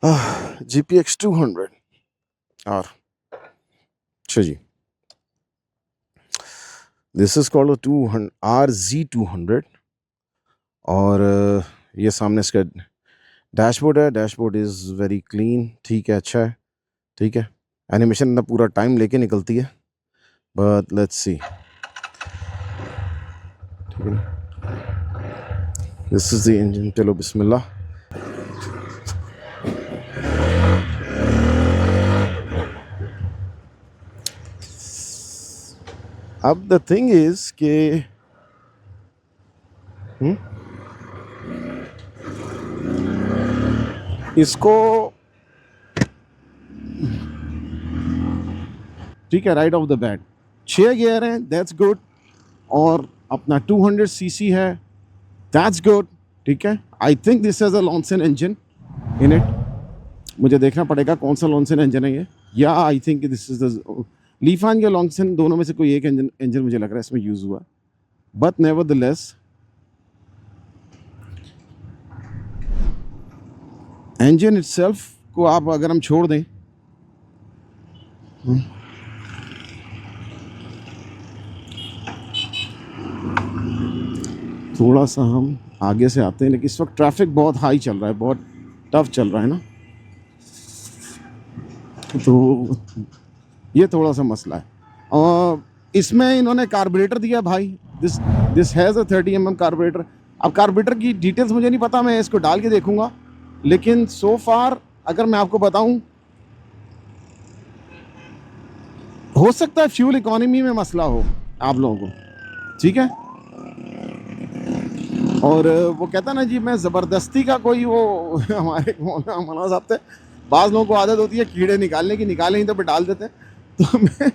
GPX 200 R. अच्छा जी, this is called 200 RZ200 और ये सामने इसका डैशबोर्ड है। डैशबोर्ड इज़ वेरी क्लीन, ठीक है, अच्छा है, ठीक है। एनिमेशन ना पूरा टाइम लेके निकलती है, बट लेट्स सी, ठीक है। दिस इज द इंजन, चलो बिस्मिल्लाह। अब द थिंग इज के इसको, ठीक है, right off the bat 6 gear हैं, दैट्स गुड। और अपना 200 सीसी है, दैट्स गुड, ठीक है। I think this has a Loncin engine in it. मुझे देखना पड़ेगा कौन सा लॉन्सन इंजन है ये, या I think this is the Lifan या लॉन्सन, दोनों में से कोई एक इंजन मुझे लग रहा है इसमें यूज़ हुआ। बट नेवरदलेस इंजन इटसेल्फ को आप अगर हम छोड़ दें, थोड़ा सा हम आगे से आते हैं, लेकिन इस वक्त ट्रैफिक बहुत हाई चल रहा है, बहुत टफ चल रहा है ना, तो ये थोड़ा सा मसला है। और इसमें इन्होंने कार्बोरेटर दिया भाई, this has a 30 mm carburettor. अब कार्बोरेटर की डिटेल्स मुझे नहीं पता, मैं इसको डाल के देखूंगा, लेकिन सो फार अगर मैं आपको बताऊं, हो सकता है फ्यूल इकोनॉमी में मसला हो आप लोगों को, ठीक है। और वो कहता ना जी, मैं ज़बरदस्ती का कोई वो हमारे मौलाना साहब थे, बाज़ लोगों को आदत होती है कीड़े निकालने की, निकाले नहीं तो फिर डाल देते हैं, तो मैं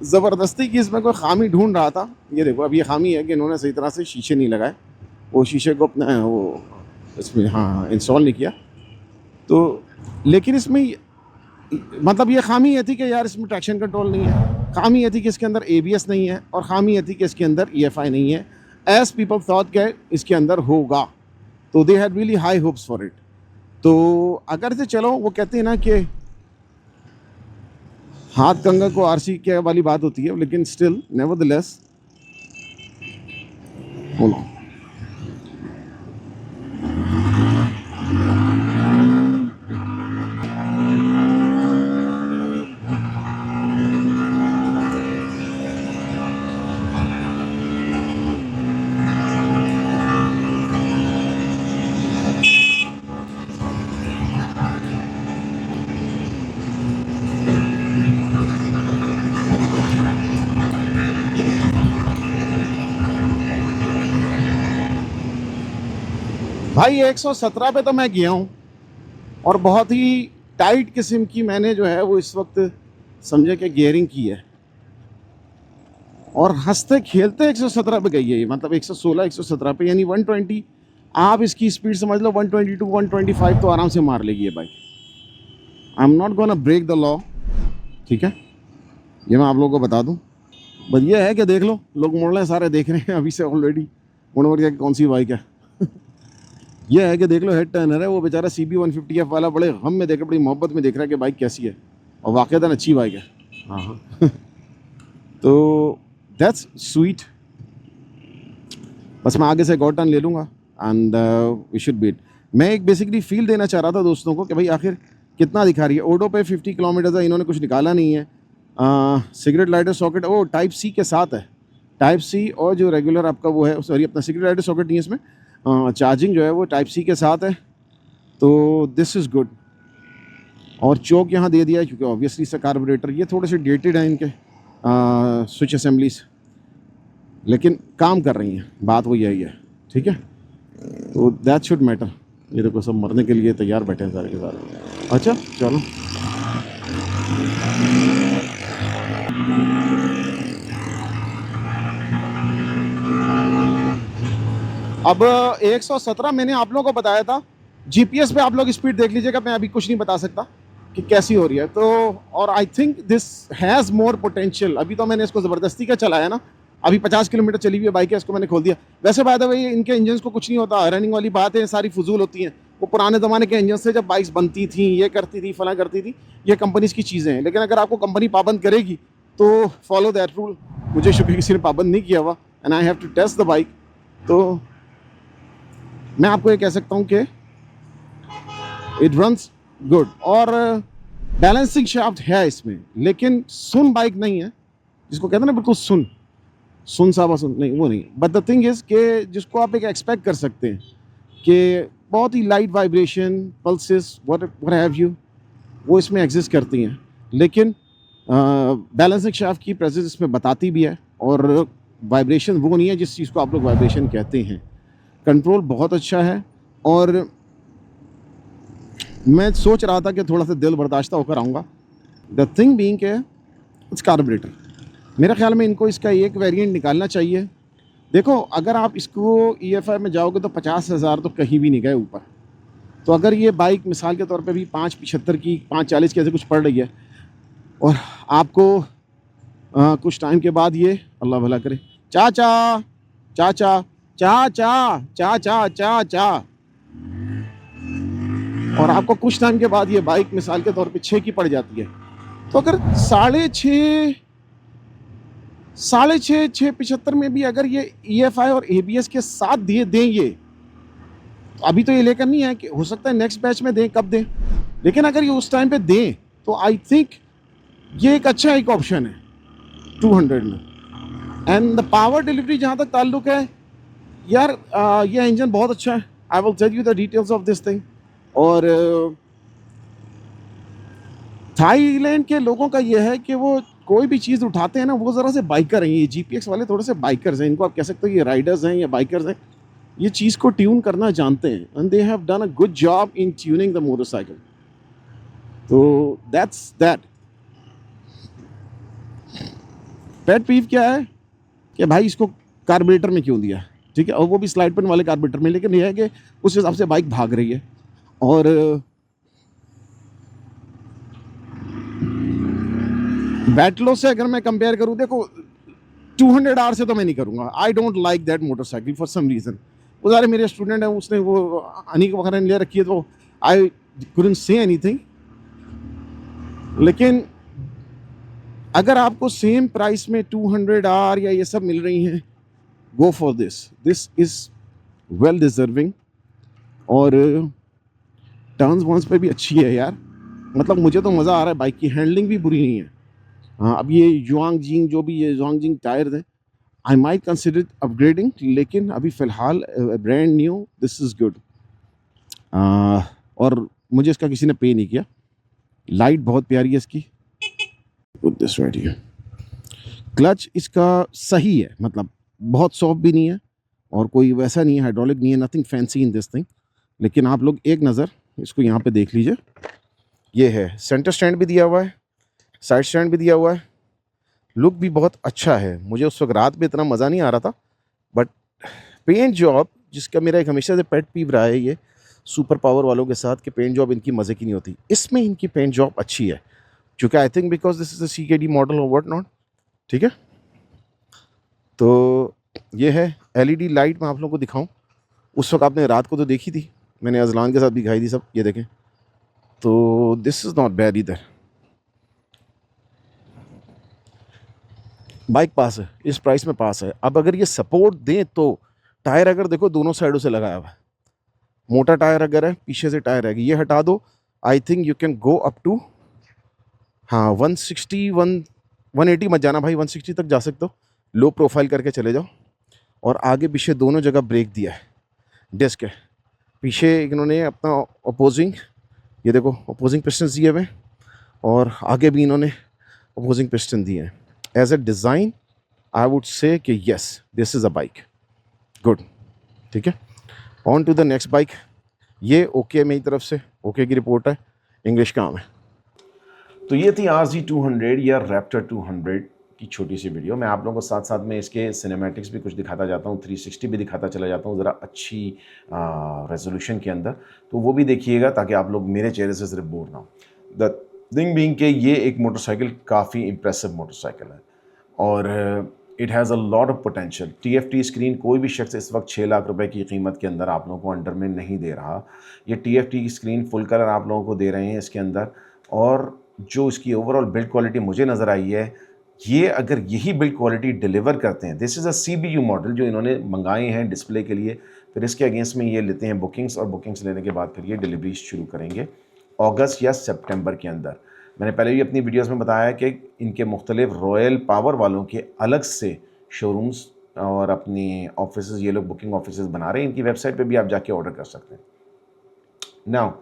ज़बरदस्ती की इसमें कोई खामी ढूंढ रहा था। ये देखो, अब ये खामी है कि इन्होंने सही तरह से शीशे नहीं लगाए, वो शीशे को अपना वो इसमें हाँ इंस्टॉल नहीं किया। तो लेकिन इसमें मतलब ये खामी ये थी कि यार इसमें ट्रैक्शन कंट्रोल नहीं है, खामी ये थी कि इसके अंदर ABS नहीं है, और खामी ये थी कि इसके अंदर EFI नहीं है, एज पीपल थॉट के इसके अंदर होगा। तो they had really high hopes for it. तो अगर से चलो, वो कहते हैं ना कि हाथ कंगा को RC के वाली बात होती है, लेकिन स्टिल नेवरदलेस होना। भाई 117 पे तो मैं गया हूँ, और बहुत ही टाइट किस्म की मैंने जो है वो इस वक्त समझे कि गियरिंग की है, और हंसते खेलते 117 पे गई है ये, मतलब 116 117 पे, यानी 120 आप इसकी स्पीड समझ लो, 122 125 तो आराम से मार लेगी ये bike. I am not gonna break the law, ठीक है, ये मैं आप लोगों को बता दूं। बस ये है कि देख लो, लोग मोड़ रहे सारे देख रहे हैं अभी से ऑलरेडी, मोड़ क्या कौन सी बाइक है। ये है कि देख लो, हेड टर्नर है वो बेचारा CB 150F वाला, बड़े गम में देख रहा, बड़ी मोहब्बत में देख रहा है कि बाइक कैसी है, और वाक़ईतन अच्छी बाइक है। हाँ हाँ तो दैट्स स्वीट। बस मैं आगे से गॉड टर्न ले लूँगा एंड वी शुड बीट। मैं एक बेसिकली फील देना चाह रहा था दोस्तों को कि भाई आखिर कितना दिखा रही है। ओडो पे 50 किलोमीटर है, इन्होंने कुछ निकाला नहीं है। सिगरेट लाइटर सॉकेट वो टाइप C के साथ है, टाइप C, और जो रेगुलर आपका वो है, सॉरी अपना सिगरेट लाइटर सॉकेट नहीं है इसमें, चार्जिंग जो है वो टाइप C के साथ है, तो दिस इज़ गुड। और चौक यहाँ दे दिया है, क्योंकि ऑब्वियसली से कार्बोरेटर ये थोड़े से डेटेड हैं इनके स्विच असेंबलीज, लेकिन काम कर रही हैं, बात वो यही है, ठीक है। तो दैट शुड मैटर। ये देखो सब मरने के लिए तैयार बैठे हैं सारे के सारे। अच्छा चलो, अब 117 मैंने आप लोगों को बताया था, GPS पे आप लोग स्पीड देख लीजिएगा, मैं अभी कुछ नहीं बता सकता कि कैसी हो रही है। तो और I think this has more potential. अभी तो मैंने इसको ज़बरदस्ती का चलाया ना, अभी 50 किलोमीटर चली हुई है बाइक है, इसको मैंने खोल दिया। वैसे बाय द वे इनके इंजन को कुछ नहीं होता, रनिंग वाली बात है, सारी फजूल होती हैं, वो पुराने ज़माने के इंजन से जब बाइक्स बनती थी, ये करती थी, फलां करती थी, ये कंपनीज़ की चीज़ें हैं। लेकिन अगर आपको कंपनी पाबंद करेगी तो फॉलो दैट रूल। मुझे शुक्र किसी ने पाबंद नहीं किया हुआ, and I have to test the bike. तो मैं आपको ये कह सकता हूँ कि इट रन्स गुड, और बैलेंसिंग शाफ्ट है इसमें, लेकिन सुन बाइक नहीं है, जिसको कहते हैं ना बिल्कुल सुन साबा सुन, नहीं वो नहीं। बट द थिंग इज़ कि जिसको आप एक एक्सपेक्ट कर सकते हैं कि बहुत ही light vibration, pulses, what have you, वो इसमें एग्जिस्ट करती हैं। लेकिन बैलेंसिंग शाफ्ट की प्रेजेंस इसमें बताती भी है, और वाइब्रेशन वो नहीं है जिस चीज़ को आप लोग वाइब्रेशन कहते हैं। कंट्रोल बहुत अच्छा है, और मैं सोच रहा था कि थोड़ा सा दिल बर्दाश्त होकर आऊँगा। द थिंग बीइंग के इट्स कार्बोरेटर। मेरे ख्याल में इनको इसका एक वेरिएंट निकालना चाहिए। देखो, अगर आप इसको EFI में जाओगे तो 50,000 तो कहीं भी नहीं गए ऊपर। तो अगर ये बाइक मिसाल के तौर पे भी 575 की, 540 की ऐसे कुछ पड़ रही है, और आपको कुछ टाइम के बाद ये, अल्लाह भला करे, चाचा चाचा चाचा चाचा चाचा, और आपको कुछ टाइम के बाद ये बाइक मिसाल के तौर पे 6 की पड़ जाती है, तो अगर 6.5 में भी अगर ये EFI और ABS के साथ दिए दें ये, तो अभी तो ये लेकर नहीं है, कि हो सकता है नेक्स्ट बैच में दें, कब दें, लेकिन अगर ये उस टाइम पे दें तो आई थिंक ये एक अच्छा एक ऑप्शन है 200 में। एंड द पावर डिलीवरी जहाँ तक ताल्लुक है यार, ये इंजन बहुत अच्छा है। I will tell you the details of this thing. और थाईलैंड के लोगों का ये है कि वो कोई भी चीज़ उठाते हैं ना, वो ज़रा से बाइकर हैं। ये GPX वाले थोड़े से बाइकर्स हैं, इनको आप कह सकते हो ये राइडर्स हैं या बाइकर्स हैं। ये चीज़ को ट्यून करना जानते हैं, and they have done a good job in tuning the motorcycle. तो दैट्स दैट। पेट पीव क्या है कि भाई इसको कार्बोरेटर में क्यों दिया, ठीक है, और वो भी स्लाइड पिन वाले कार्बोरेटर में। लेकिन यह है कि उस हिसाब से बाइक भाग रही है। और बैटलो से अगर मैं कंपेयर करूं, देखो 200R से तो मैं नहीं करूंगा। I don't like that motorcycle for some reason. वो सारे मेरे स्टूडेंट हैं, उसने वो अनिक वगैरह ले रखी है, तो आई कुडंट से एनीथिंग। लेकिन अगर आपको सेम प्राइस में 200R या ये सब मिल रही हैं, go for this is well deserving. और टर्न्स वॉन्स पे भी अच्छी है यार, मतलब मुझे तो मज़ा आ रहा है। बाइक की हैंडलिंग भी बुरी नहीं है। हाँ, अब ये जुआंगजिंग जो भी ये जुआंगजिंग टायर है, आई माइट कंसिडर अपग्रेडिंग, लेकिन अभी फ़िलहाल brand new, this is good. और मुझे इसका किसी ने पे नहीं किया। लाइट बहुत प्यारी है इसकी। This right here. क्लच इसका सही है, मतलब बहुत सॉफ्ट भी नहीं है और कोई वैसा नहीं है, हाइड्रोलिक नहीं है, nothing fancy in this thing. लेकिन आप लोग एक नज़र इसको यहाँ पे देख लीजिए। ये है, सेंटर स्टैंड भी दिया हुआ है, साइड स्टैंड भी दिया हुआ है। लुक भी बहुत अच्छा है। मुझे उस वक्त रात में इतना मज़ा नहीं आ रहा था, बट पेंट जॉब, जिसका मेरा एक हमेशा से पेट पीव रहा है ये सुपर पावर वालों के साथ, कि पेंट जॉब इनकी मज़े की नहीं होती, इसमें इनकी पेंट जॉब अच्छी है। चूँकि I think because this is a CKD model और व्हाट नॉट, ठीक है। तो ये है LED लाइट। मैं आप लोगों को दिखाऊं, उस वक्त आपने रात को तो देखी थी, मैंने अजलान के साथ भी दिखाई थी सब, ये देखें। तो दिस इज़ नॉट बैड इधर। बाइक पास है, इस प्राइस में पास है। अब अगर ये सपोर्ट दें तो टायर अगर देखो दोनों साइडों से लगाया हुआ है, मोटा टायर अगर है, पीछे से टायर है, ये हटा दो, I think you can go up to, हाँ 180 मत जाना भाई, 160 तक जा सकते हो। लो प्रोफाइल करके चले जाओ। और आगे पीछे दोनों जगह ब्रेक दिया है, डिस्क है। पीछे इन्होंने अपना अपोजिंग, ये देखो अपोजिंग पिस्टन दिए हुए, और आगे भी इन्होंने अपोजिंग पिस्टन दिए हैं। As a design I would say कि yes, this is a bike good, ठीक है। On to the next bike. ये ओके मेरी तरफ से, ओके की रिपोर्ट है, इंग्लिश काम है। तो ये थी RZ 200 या रैप्टर 200 की छोटी सी वीडियो। मैं आप लोगों को साथ साथ में इसके सिनेमैटिक्स भी कुछ दिखाता जाता हूँ, 360 भी दिखाता चला जाता हूँ ज़रा अच्छी रेजोल्यूशन के अंदर, तो वो भी देखिएगा ताकि आप लोग मेरे चेहरे से सिर्फ बोर ना हो। द थिंग बीइंग के ये एक मोटरसाइकिल काफ़ी इम्प्रेसिव मोटरसाइकिल है, और it has a lot of potential. TFT screen कोई भी शख्स इस वक्त 6 लाख रुपए की कीमत के अंदर आप लोगों को अंडर में नहीं दे रहा। ये TFT की स्क्रीन फुल कलर आप लोगों को दे रहे हैं इसके अंदर, और जो इसकी ओवरऑल बिल्ड क्वालिटी मुझे नज़र आई है, ये अगर यही बिल्ड क्वालिटी डिलीवर करते हैं, this is a CPU model जो इन्होंने मंगाए हैं डिस्प्ले के लिए, फिर इसके अगेंस्ट में ये लेते हैं बुकिंग्स, और बुकिंग्स लेने के बाद फिर ये डिलीवरी शुरू करेंगे अगस्त या सितंबर के अंदर। मैंने पहले भी अपनी वीडियोस में बताया कि इनके मुख्तलिफ रॉयल पावर वालों के अलग से शोरूम्स और अपनी ऑफिस ये लोग बुकिंग ऑफिस बना रहे हैं। इनकी वेबसाइट पे भी आप जाके ऑर्डर कर सकते हैं। नाउ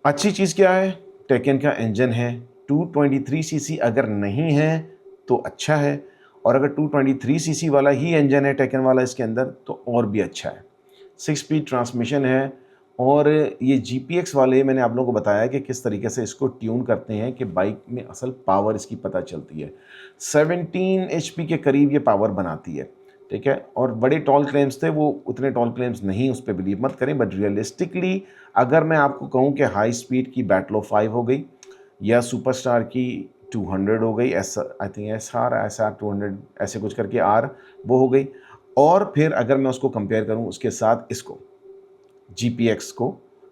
अच्छी चीज़ क्या है, टेकन का इंजन है, 223cc अगर नहीं है तो अच्छा है, और अगर 223cc वाला ही इंजन है टेकन वाला इसके अंदर तो और भी अच्छा है। 6 स्पीड ट्रांसमिशन है, और ये GPX वाले मैंने आप लोगों को बताया कि किस तरीके से इसको ट्यून करते हैं कि बाइक में असल पावर इसकी पता चलती है। 17 HP के करीब ये पावर बनाती है, ठीक है। और बड़े टॉल क्लेम्स थे, वो उतने टॉल क्लेम्स नहीं, उस पर बिलीव मत करें, बट रियलिस्टिकली अगर मैं आपको कहूँ कि हाई स्पीड की बैटलो 5 हो गई या सुपरस्टार की 200 हो गई, ऐसा आई थिंक SR 200 ऐसे कुछ करके R वो हो गई, और फिर अगर मैं उसको कंपेयर करूँ उसके साथ इसको GPX को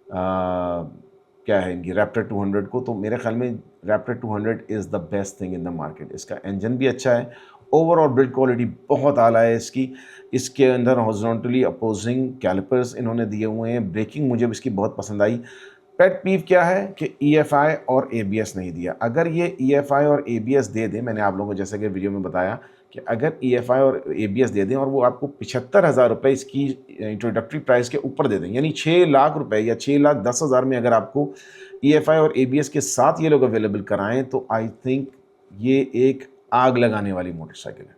क्या है इनकी रैप्टर 200 को, तो मेरे ख्याल में Raptor 200 is the best thing in the market. इसका इंजन भी अच्छा है, ओवरऑल बिल्ड क्वालिटी बहुत आला है इसकी। इसके अंदर हॉरिजॉन्टली अपोजिंग कैलिपर्स इन्होंने दिए हुए हैं, ब्रेकिंग मुझे इसकी बहुत पसंद आई। पेट पीव क्या है कि EFI और ABS नहीं दिया। अगर ये EFI और ABS दे दें, मैंने आप लोगों को जैसे कि वीडियो में बताया कि अगर EFI और ABS दे दें और वो आपको 75,000 रुपये इसकी इंट्रोडक्टरी प्राइस के ऊपर दे दें, यानी 6 लाख रुपए या 6,10,000 में अगर आपको EFI और ABS के साथ ये लोग अवेलेबल कराएं, तो आई थिंक ये एक आग लगाने वाली मोटरसाइकिल है,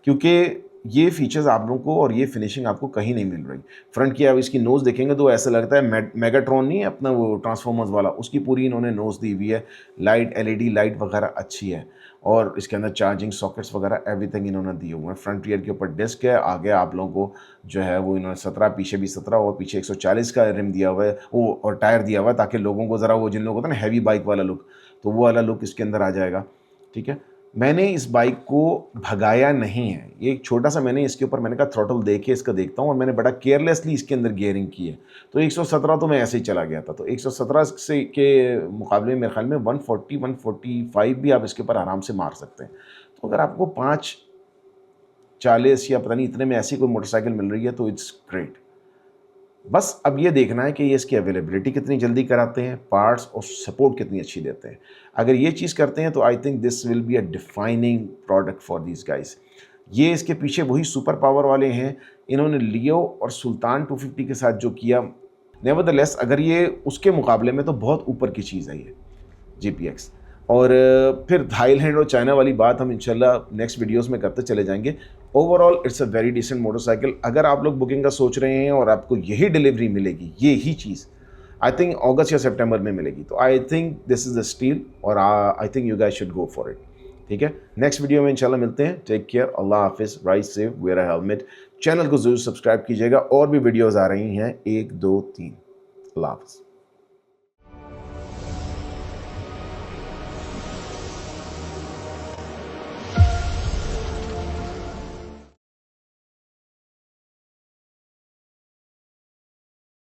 क्योंकि ये फीचर्स आप लोगों को और ये फिनिशिंग आपको कहीं नहीं मिल रही। फ्रंट की आप इसकी नोज़ देखेंगे तो ऐसा लगता है मेगाट्रॉन नहीं है अपना वो ट्रांसफॉर्मर्स वाला, उसकी पूरी इन्होंने नोज़ दी हुई है। लाइट LED लाइट वगैरह अच्छी है, और इसके अंदर चार्जिंग सॉकेट्स वगैरह एवरीथिंग इन्होंने दिए हुए हैं। फ्रंट रियर के ऊपर डिस्क है, आगे आप लोगों को जो है वो इन्होंने 17, पीछे भी 17 और पीछे 140 का रिम दिया हुआ है वो, और टायर दिया हुआ है ताकि लोगों को ज़रा वो जिन लोगों को होता है ना हैवी बाइक वाला लुक, तो वो वाला लुक इसके अंदर आ जाएगा, ठीक है। मैंने इस बाइक को भगाया नहीं है, ये एक छोटा सा मैंने इसके ऊपर मैंने कहा थ्रॉटल दे के इसका देखता हूँ, और मैंने बड़ा केयरलेसली इसके अंदर गियरिंग की है, तो 117 तो मैं ऐसे ही चला गया था। तो 117 से के मुकाबले मेरे ख्याल में 140 145 भी आप इसके ऊपर आराम से मार सकते हैं। तो अगर आपको 540 या पता नहीं इतने में ऐसी कोई मोटरसाइकिल मिल रही है तो इट्स ग्रेट। बस अब ये देखना है कि ये इसकी अवेलेबिलिटी कितनी जल्दी कराते हैं, पार्ट्स और सपोर्ट कितनी अच्छी देते हैं। अगर ये चीज़ करते हैं तो I think this will be a defining product for this guys. ये इसके पीछे वही सुपर पावर वाले हैं, इन्होंने लियो और सुल्तान 250 के साथ जो किया, नेवरदलेस अगर ये उसके मुकाबले में तो बहुत ऊपर की चीज़ है ये GPX। और फिर थाईलैंड और चाइना वाली बात हम इंशाल्लाह नेक्स्ट वीडियोस में करते चले जाएंगे। Overall it's a very decent motorcycle. अगर आप लोग बुकिंग का सोच रहे हैं और आपको यही डिलीवरी मिलेगी, ये ही चीज़ आई थिंक अगस्त या सितंबर में मिलेगी, तो I think this is the steel, और I think you guys should go for it, ठीक है। नेक्स्ट वीडियो में इंशाल्लाह मिलते हैं। टेक केयर, अल्लाह हाफिज़, ride safe, wear a helmet. Channel को जरूर सब्सक्राइब कीजिएगा, और भी वीडियोज़ आ रही हैं 1 2 3। अल्लाह हाफिज़।